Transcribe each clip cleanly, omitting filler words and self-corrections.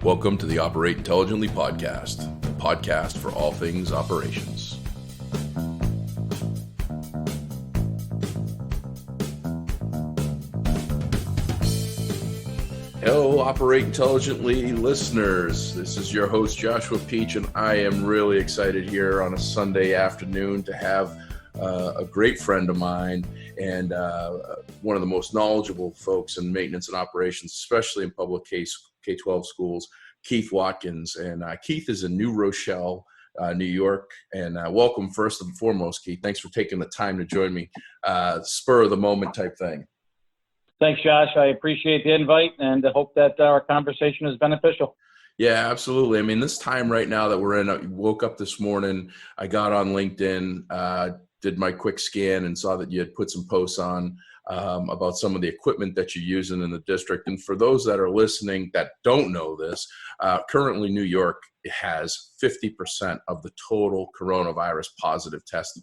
Welcome to the Operate Intelligently podcast, the podcast for all things operations. Hello, Operate Intelligently listeners. This is your host, Joshua Peach, and I am really excited here on a Sunday afternoon to have a great friend of mine and one of the most knowledgeable folks in maintenance and operations, especially in public K-12 schools, Keith Watkins. And Keith is in New Rochelle, New York. And welcome first and foremost, Keith. Thanks for taking the time to join me. Spur of the moment type thing. Thanks, Josh. I appreciate the invite and hope that our conversation is beneficial. Yeah, absolutely. I mean, this time right now that we're in, I woke up this morning, I got on LinkedIn, did my quick scan and saw that you had put some posts on about some of the equipment that you're using in the district. And for those that are listening that don't know this, currently New York has 50% of the total coronavirus positive test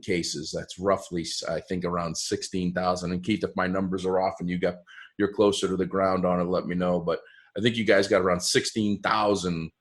cases. That's roughly, I think, around 16,000. And Keith, if my numbers are off and you're closer to the ground on it, let me know. But I think you guys got around 16,000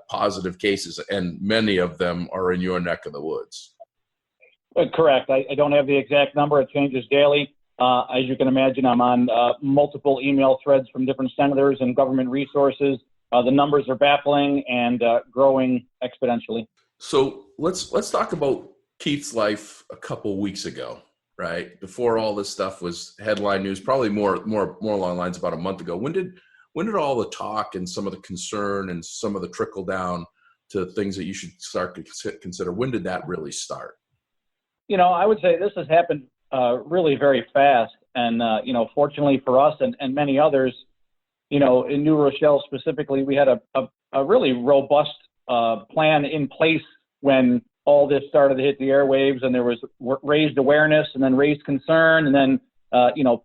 positive cases, and many of them are in your neck of the woods. Correct. I don't have the exact number. It changes daily. As you can imagine, I'm on multiple email threads from different senators and government resources. The numbers are baffling and growing exponentially. So let's talk about Keith's life a couple weeks ago, right? Before all this stuff was headline news, probably more along the lines about a month ago. When did all the talk and some of the concern and some of the trickle down to things that you should start to consider? When did that really start? You know, I would say this has happened really very fast. And, fortunately for us and many others, in New Rochelle specifically, we had a really robust plan in place when all this started to hit the airwaves, and there was raised awareness and then raised concern, and then,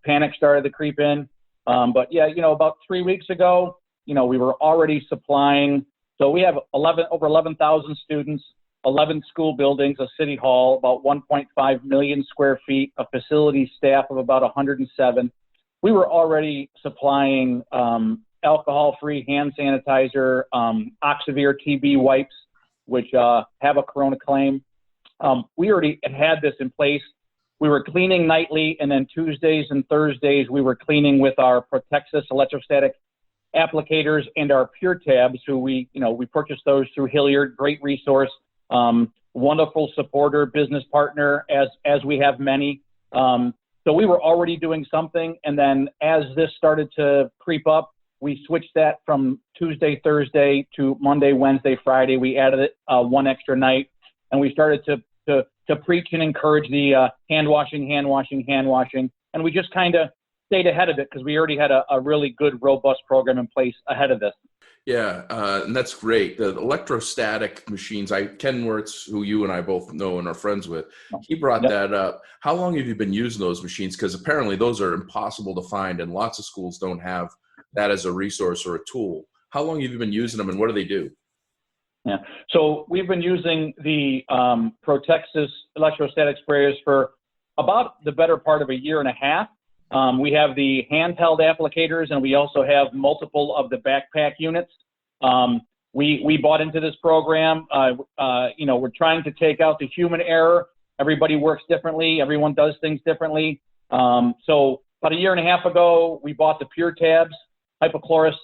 panic started to creep in. But yeah, about 3 weeks ago, we were already supplying. So we have over 11,000 students, 11 school buildings, a city hall, about 1.5 million square feet, a facility staff of about 107. We were already supplying alcohol-free hand sanitizer, Oxivir TB wipes, which have a corona claim. We already had this in place. We were cleaning nightly, and then Tuesdays and Thursdays we were cleaning with our Protexis electrostatic applicators and our Pure Tabs, who we purchased those through Hilliard, great resource, wonderful supporter, business partner, as we have many. So we were already doing something, and then as this started to creep up, we switched that from Tuesday, Thursday to Monday, Wednesday, Friday. We added it one extra night, and we started to preach and encourage the hand washing, and we just kind of stayed ahead of it because we already had a really good, robust program in place ahead of this. Yeah, and that's great. The electrostatic machines, Ken Wirtz, who you and I both know and are friends with, he brought that up. How long have you been using those machines? Because apparently those are impossible to find, and lots of schools don't have that as a resource or a tool. How long have you been using them, and what do they do? Yeah, so we've been using the Protexis electrostatic sprayers for about the better part of a year and a half. We have the handheld applicators, and we also have multiple of the backpack units. We bought into this program. We're trying to take out the human error. Everybody works differently. Everyone does things differently. So about a year and a half ago, we bought the Pure Tabs hypochlorous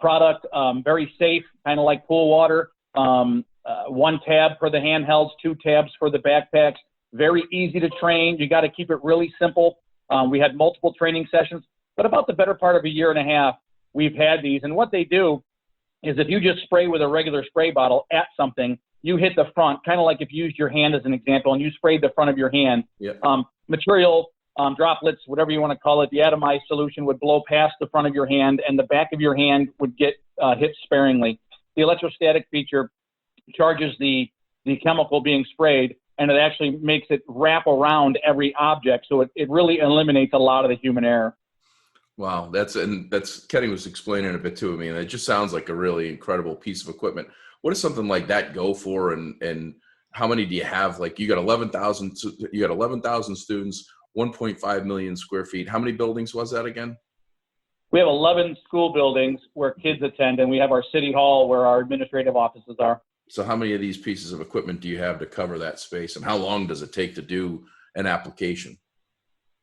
product, very safe, kind of like pool water. One tab for the handhelds, 2 tabs for the backpacks. Very easy to train. You got to keep it really simple. We had multiple training sessions, but about the better part of a year and a half, we've had these. And what they do is if you just spray with a regular spray bottle at something, you hit the front, kind of like if you used your hand as an example and you sprayed the front of your hand. Yep. Material, droplets, whatever you want to call it, the atomized solution would blow past the front of your hand, and the back of your hand would get hit sparingly. The electrostatic feature charges the chemical being sprayed, and it actually makes it wrap around every object. So it really eliminates a lot of the human error. Wow. That's Kenny was explaining a bit to me, and it just sounds like a really incredible piece of equipment. What does something like that go for? And how many do you have? Like you got 11,000 students, 1.5 million square feet. How many buildings was that again? We have 11 school buildings where kids attend, and we have our city hall where our administrative offices are. So how many of these pieces of equipment do you have to cover that space, and how long does it take to do an application?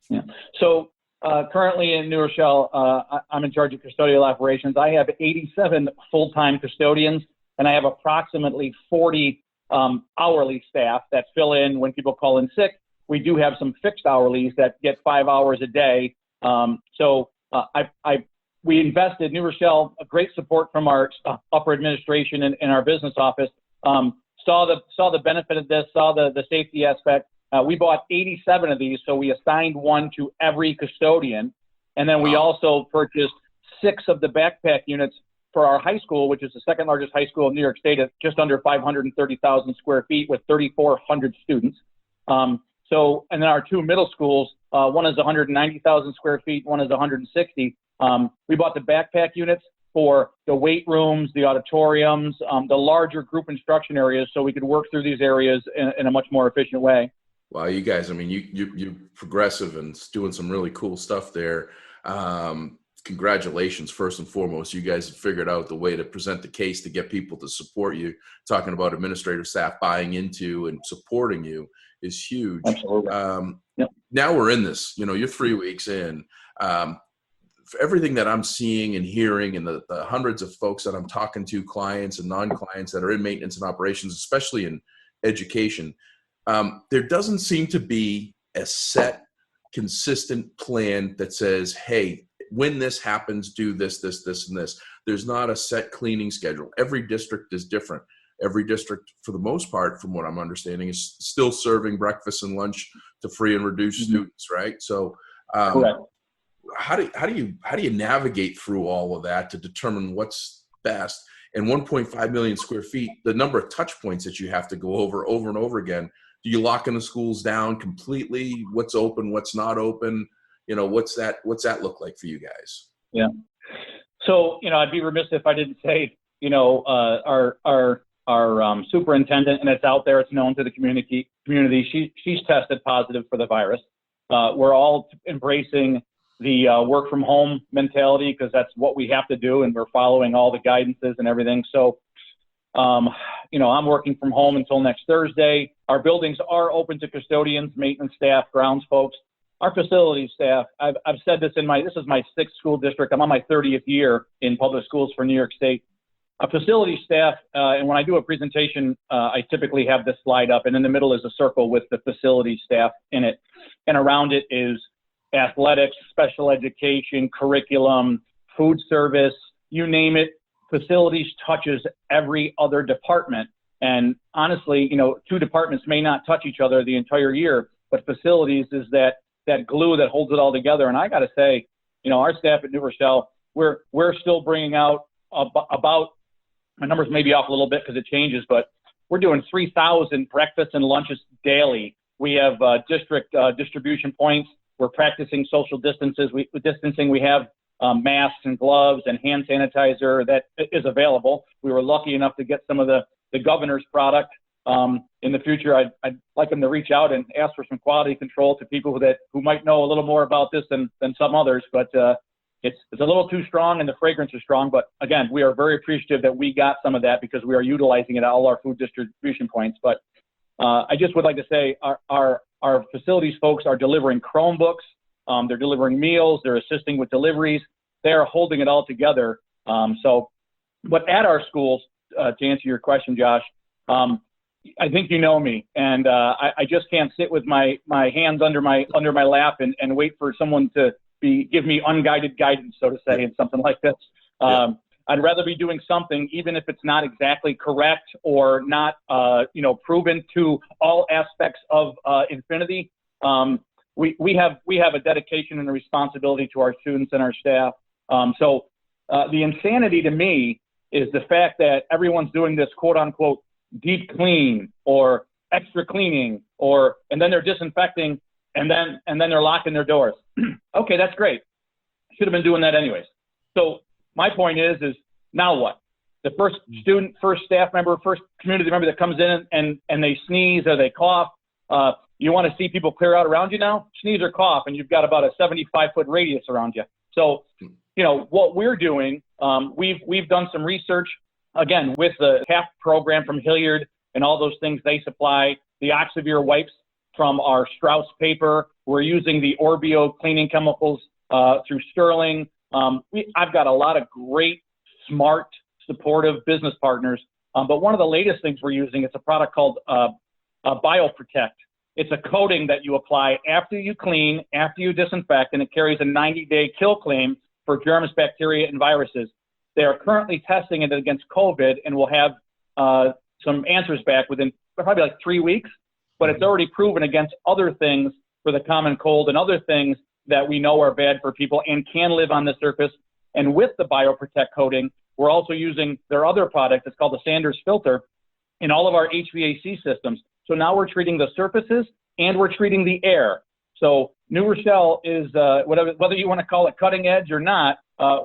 Yeah. So currently in New Rochelle, I'm in charge of custodial operations. I have 87 full-time custodians, and I have approximately 40 hourly staff that fill in when people call in sick. We do have some fixed hourlies that get 5 hours a day. We invested, New Rochelle, a great support from our upper administration and our business office, saw the benefit of this, saw the safety aspect. We bought 87 of these, so we assigned one to every custodian. And then we also purchased 6 of the backpack units for our high school, which is the second largest high school in New York State at just under 530,000 square feet with 3,400 students. And then our 2 middle schools, one is 190,000 square feet, one is 160. We bought the backpack units for the weight rooms, the auditoriums, the larger group instruction areas, so we could work through these areas in a much more efficient way. Wow, you guys, I mean, you're progressive and doing some really cool stuff there. Congratulations, first and foremost. You guys have figured out the way to present the case to get people to support you. Talking about administrative staff buying into and supporting you is huge. Absolutely. Yep. Now we're in this, you're 3 weeks in. For everything that I'm seeing and hearing and the hundreds of folks that I'm talking to, clients and non-clients that are in maintenance and operations, especially in education, there doesn't seem to be a set, consistent plan that says, hey, when this happens, do this, this, this, and this. There's not a set cleaning schedule. Every district is different. Every district, for the most part, from what I'm understanding, is still serving breakfast and lunch to free and reduced students, right? So correct. How do you navigate through all of that to determine what's best? And 1.5 million square feet, the number of touch points that you have to go over and over again. Do you lock in the schools down completely? What's open? What's not open? What's that look like for you guys? Yeah. So, I'd be remiss if I didn't say, our superintendent, and it's out there, it's known to the community. She's tested positive for the virus. We're all embracing the work from home mentality because that's what we have to do, and we're following all the guidances and everything. So, I'm working from home until next Thursday. Our buildings are open to custodians, maintenance staff, grounds folks. Our facilities staff, I've said this this is my 6th school district. I'm on my 30th year in public schools for New York State. A facility staff, and when I do a presentation, I typically have this slide up, and in the middle is a circle with the facility staff in it. And around it is athletics, special education, curriculum, food service, you name it. Facilities touches every other department. And honestly, 2 departments may not touch each other the entire year, but facilities is that glue that holds it all together. And I got to say, our staff at New Rochelle, we're still bringing out about, my numbers may be off a little bit because it changes, but we're doing 3,000 breakfasts and lunches daily. We have district distribution points. We're practicing social distancing. We have masks and gloves and hand sanitizer that is available. We were lucky enough to get some of the governor's product. In the future, I'd like them to reach out and ask for some quality control to people who might know a little more about this than some others. But it's a little too strong, and the fragrance is strong. But again, we are very appreciative that we got some of that because we are utilizing it at all our food distribution points. But I just would like to say our facilities folks are delivering Chromebooks. They're delivering meals. They're assisting with deliveries. They are holding it all together. But at our schools, to answer your question, Josh, I think you know me, and I just can't sit with my hands under my lap and wait for someone to give me unguided guidance, so to say, in something like this. I'd rather be doing something, even if it's not exactly correct or not, proven to all aspects of infinity. We have a dedication and a responsibility to our students and our staff. So the insanity to me is the fact that everyone's doing this quote unquote deep clean or extra cleaning and then they're disinfecting and then they're locking their doors. Okay, that's great. Should have been doing that anyways. So my point is now what? The first student, first staff member, first community member that comes in and they sneeze or they cough, you want to see people clear out around you now? Sneeze or cough, and you've got about a 75-foot radius around you. So what we're doing, we've done some research, again, with the CAP program from Hilliard and all those things they supply, the Oxivir wipes from our Strauss paper. We're using the Orbio cleaning chemicals through Sterling. I've got a lot of great, smart, supportive business partners. But one of the latest things we're using, it's a product called BioProtect. It's a coating that you apply after you clean, after you disinfect, and it carries a 90-day kill claim for germs, bacteria, and viruses. They are currently testing it against COVID, and we'll have some answers back within probably like 3 weeks. But it's already proven against other things for the common cold and other things that we know are bad for people and can live on the surface. And with the BioProtect coating, we're also using their other product. It's called the Sanders filter in all of our HVAC systems. So now we're treating the surfaces and we're treating the air. So New Rochelle is, whether you want to call it cutting edge or not,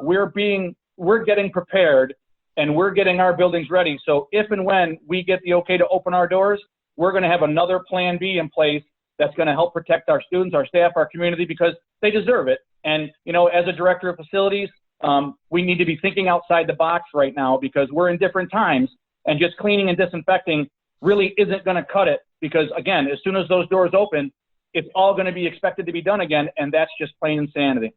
we're getting prepared and we're getting our buildings ready. So if and when we get the okay to open our doors, we're going to have another plan B in place that's going to help protect our students, our staff, our community, because they deserve it. And, as a director of facilities, we need to be thinking outside the box right now because we're in different times, and just cleaning and disinfecting really isn't going to cut it because, again, as soon as those doors open, it's all going to be expected to be done again, and that's just plain insanity.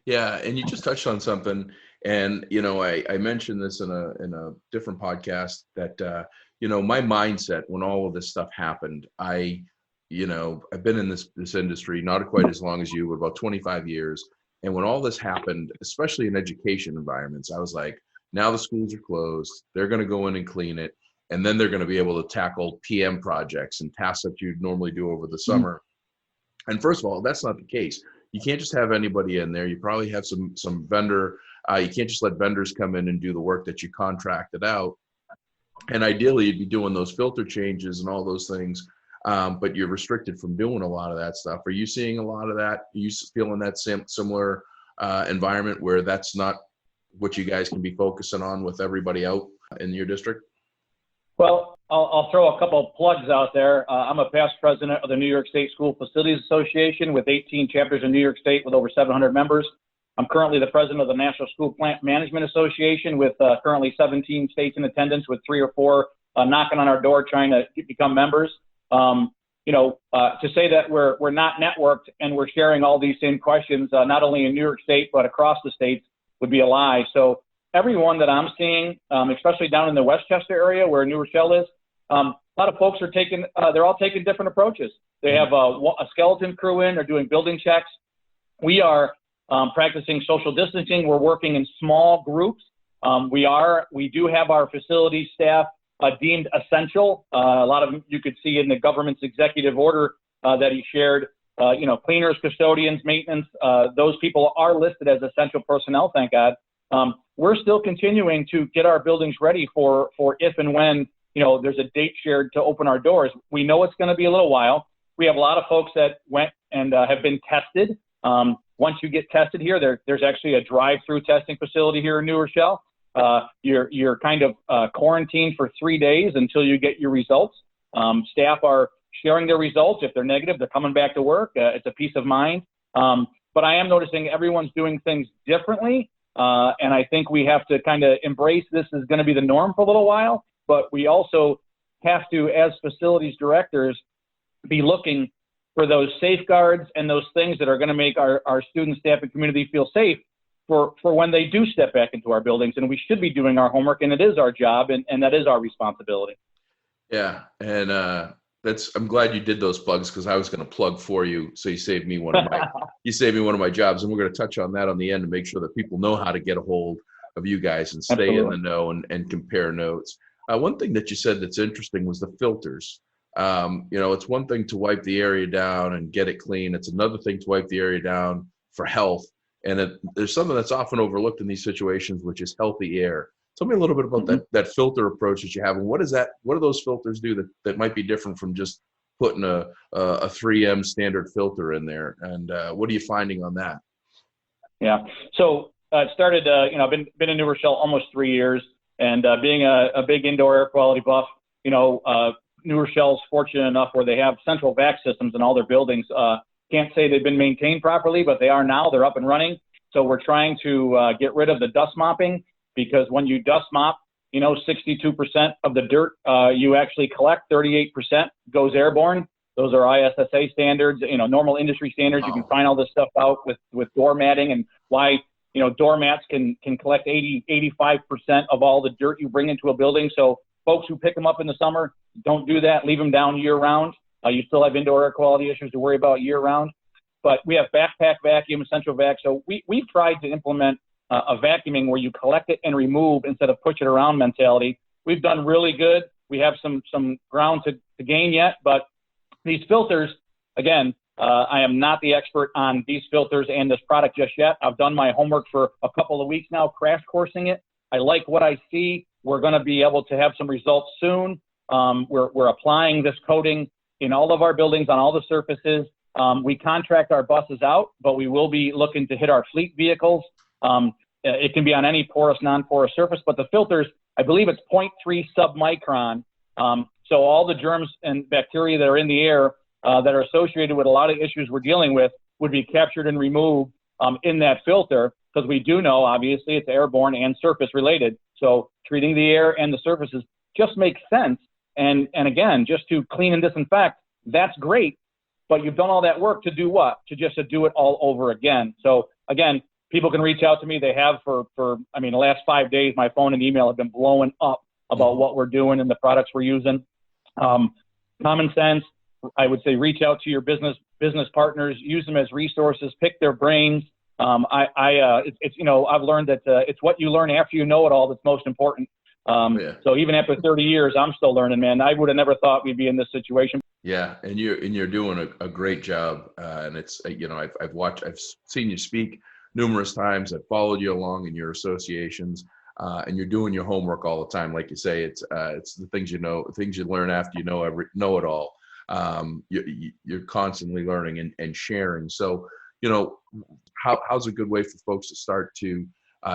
Yeah, and you just touched on something, and I mentioned this in a different podcast that my mindset when all of this stuff happened, I've been in this industry not quite as long as you, but about 25 years, and when all this happened, especially in education environments, I was like, now the schools are closed, they're going to go in and clean it, and then they're going to be able to tackle PM projects and tasks that you'd normally do over the summer. And first of all, that's not the case. You can't just have anybody in there. You probably have some vendor. You can't just let vendors come in and do the work that you contracted out. And ideally, you'd be doing those filter changes and all those things, but you're restricted from doing a lot of that stuff. Are you seeing a lot of that? Are you feeling that similar environment where that's not what you guys can be focusing on with everybody out in your district? Well, I'll throw a couple of plugs out there. I'm a past president of the New York State School Facilities Association with 18 chapters in New York State with over 700 members. I'm currently the president of the National School Plant Management Association with currently 17 states in attendance with 3 or 4 knocking on our door trying to become members. To say that we're not networked and we're sharing all these same questions, not only in New York State, but across the states would be a lie. So everyone that I'm seeing, especially down in the Westchester area where New Rochelle is, a lot of folks are they're all taking different approaches. They have a skeleton crew in, they're doing building checks. We are practicing social distancing. We're working in small groups. We do have our facility staff deemed essential. A lot of them you could see in the government's executive order that he shared. Cleaners, custodians, maintenance, those people are listed as essential personnel, thank God. We're still continuing to get our buildings ready for if and when, there's a date shared to open our doors. We know it's going to be a little while. We have a lot of folks that went and have been tested. Once you get tested here, there's actually a drive-through testing facility here in New Rochelle. You're kind of quarantined for 3 days until you get your results. Staff are sharing their results. If they're negative, they're coming back to work. It's a peace of mind. But I am noticing everyone's doing things differently. And I think we have to kind of embrace this is going to be the norm for a little while. But we also have to, as facilities directors, be looking for those safeguards and those things that are going to make our students, staff, and community feel safe for when they do step back into our buildings. And we should be doing our homework, and it is our job, and that is our responsibility. Yeah, and I'm glad you did those plugs because I was going to plug for you, so you saved me one of my jobs, and we're going to touch on that on the end to make sure that people know how to get a hold of you guys and stay Absolutely. In the know and compare notes. One thing that you said that's interesting was the filters. It's one thing to wipe the area down and get it clean. It's another thing to wipe the area down for health. And there's something that's often overlooked in these situations, which is healthy air. Tell me a little bit about that filter approach that you have, and what do those filters do that might be different from just putting a 3M standard filter in there? And what are you finding on that? Yeah. So it started, I've been in New Rochelle almost 3 years, and being a big indoor air quality buff, New Rochelle's fortunate enough where they have central vac systems in all their buildings. Can't say they've been maintained properly, but they are now. They're up and running. So we're trying to get rid of the dust mopping, because when you dust mop, 62% of the dirt you actually collect, 38% goes airborne. Those are ISSA standards, normal industry standards. Wow. You can find all this stuff out with door matting, and why, doormats can collect 85% of all the dirt you bring into a building. So folks who pick them up in the summer, don't do that. Leave them down year round. You still have indoor air quality issues to worry about year round. But we have backpack vacuum, essential vac. So we've tried to implement a vacuuming where you collect it and remove instead of push it around mentality. We've done really good. We have some ground to gain yet, but these filters, again, I am not the expert on these filters and this product just yet. I've done my homework for a couple of weeks now, crash coursing it. I like what I see. We're going to be able to have some results soon. We're applying this coating in all of our buildings on all the surfaces. We contract our buses out, but we will be looking to hit our fleet vehicles. It can be on any porous, non-porous surface, but the filters, I believe it's 0.3 submicron. So all the germs and bacteria that are in the air that are associated with a lot of issues we're dealing with would be captured and removed in that filter, because we do know, obviously, it's airborne and surface related. So treating the air and the surfaces just makes sense. And again, just to clean and disinfect, that's great. But you've done all that work to do what? To do it all over again. So again, people can reach out to me. They have for the last 5 days, my phone and email have been blowing up about what we're doing and the products we're using. Common sense, I would say, reach out to your business partners, use them as resources, pick their brains. I've learned that it's what you learn after you know it all that's most important. So even after 30 years, I'm still learning, man. I would have never thought we'd be in this situation. Yeah, and you're doing a great job, and it's I've seen you speak numerous times. I've followed you along in your associations, and you're doing your homework all the time. Like you say, it's the things things you learn after you know it all. You're constantly learning and sharing. So how's a good way for folks to start to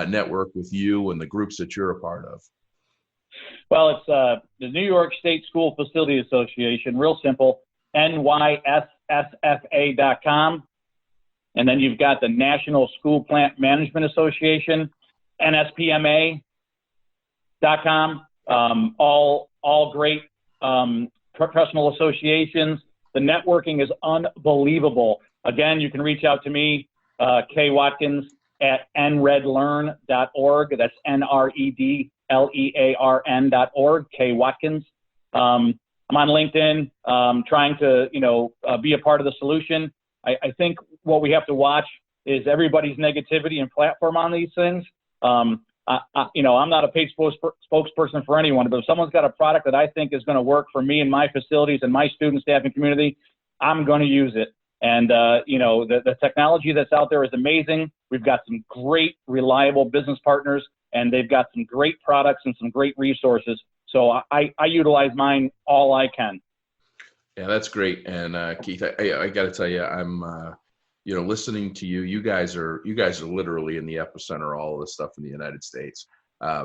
network with you and the groups that you're a part of? Well, it's the New York State School Facility Association, real simple, nyssfa.com. And then you've got the National School Plant Management Association, nspma.com. All great professional associations. The networking is unbelievable. Again, you can reach out to me, K. Watkins, at nredlearn.org. That's NREDLEARN.org, K. Watkins. I'm on LinkedIn, trying to, be a part of the solution. I think what we have to watch is everybody's negativity and platform on these things. I'm not a paid spokesperson for anyone, but if someone's got a product that I think is going to work for me and my facilities and my student, staff, and community, I'm going to use it. And, the technology that's out there is amazing. We've got some great, reliable business partners, and they've got some great products and some great resources. So I utilize mine all I can. Yeah, that's great. And Keith, I got to tell you, I'm, listening to you. You guys are literally in the epicenter of all of this stuff in the United States.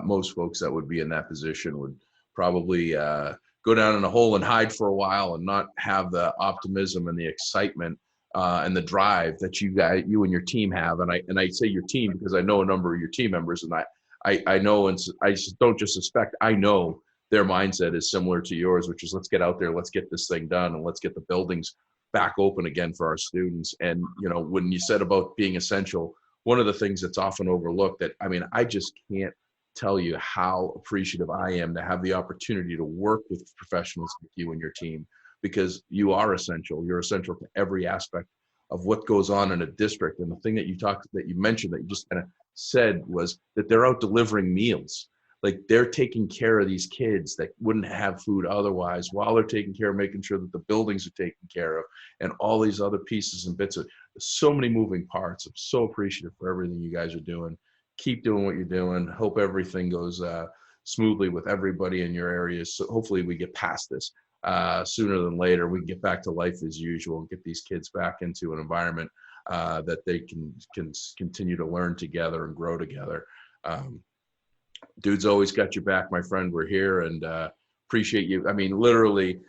Most folks that would be in that position would probably go down in a hole and hide for a while and not have the optimism and the excitement and the drive that you and your team have. And I say your team because I know a number of your team members, and I know, and I just don't just suspect, I know their mindset is similar to yours, which is let's get out there, let's get this thing done, and let's get the buildings back open again for our students. And, when you said about being essential, one of the things that's often overlooked I just can't tell you how appreciative I am to have the opportunity to work with professionals like you and your team, because you are essential. You're essential to every aspect of what goes on in a district. And the thing that you mentioned that you just kind of said was that they're out delivering meals. Like, they're taking care of these kids that wouldn't have food otherwise, while they're taking care of making sure that the buildings are taken care of and all these other pieces and bits of so many moving parts. I'm so appreciative for everything you guys are doing. Keep doing what you're doing. Hope everything goes smoothly with everybody in your areas. So hopefully we get past this sooner than later. We can get back to life as usual and get these kids back into an environment that they can continue to learn together and grow together. Dude's always got your back, my friend. We're here and appreciate you. I mean, literally,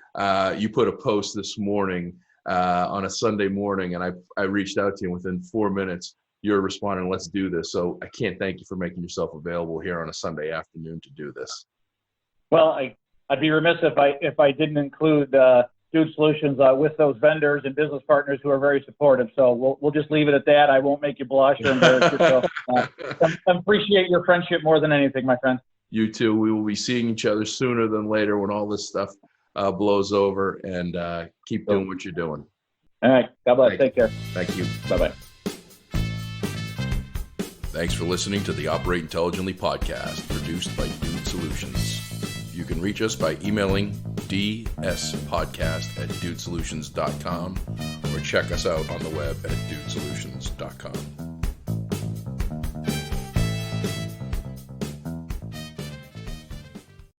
you put a post this morning on a Sunday morning, and I reached out to you within 4 minutes. you're responding, let's do this. So I can't thank you for making yourself available here on a Sunday afternoon to do this. Well, I'd be remiss if I didn't include Dude Solutions with those vendors and business partners who are very supportive. So we'll just leave it at that. I won't make you blush or embarrass yourself. Appreciate your friendship more than anything, my friend. You too. We will be seeing each other sooner than later when all this stuff blows over, and keep doing what you're doing. All right. God bless. Take care. Thank you. Bye-bye. Thanks for listening to the Operate Intelligently podcast, produced by Dude Solutions. You can reach us by emailing dspodcast@dudesolutions.com or check us out on the web at dudesolutions.com.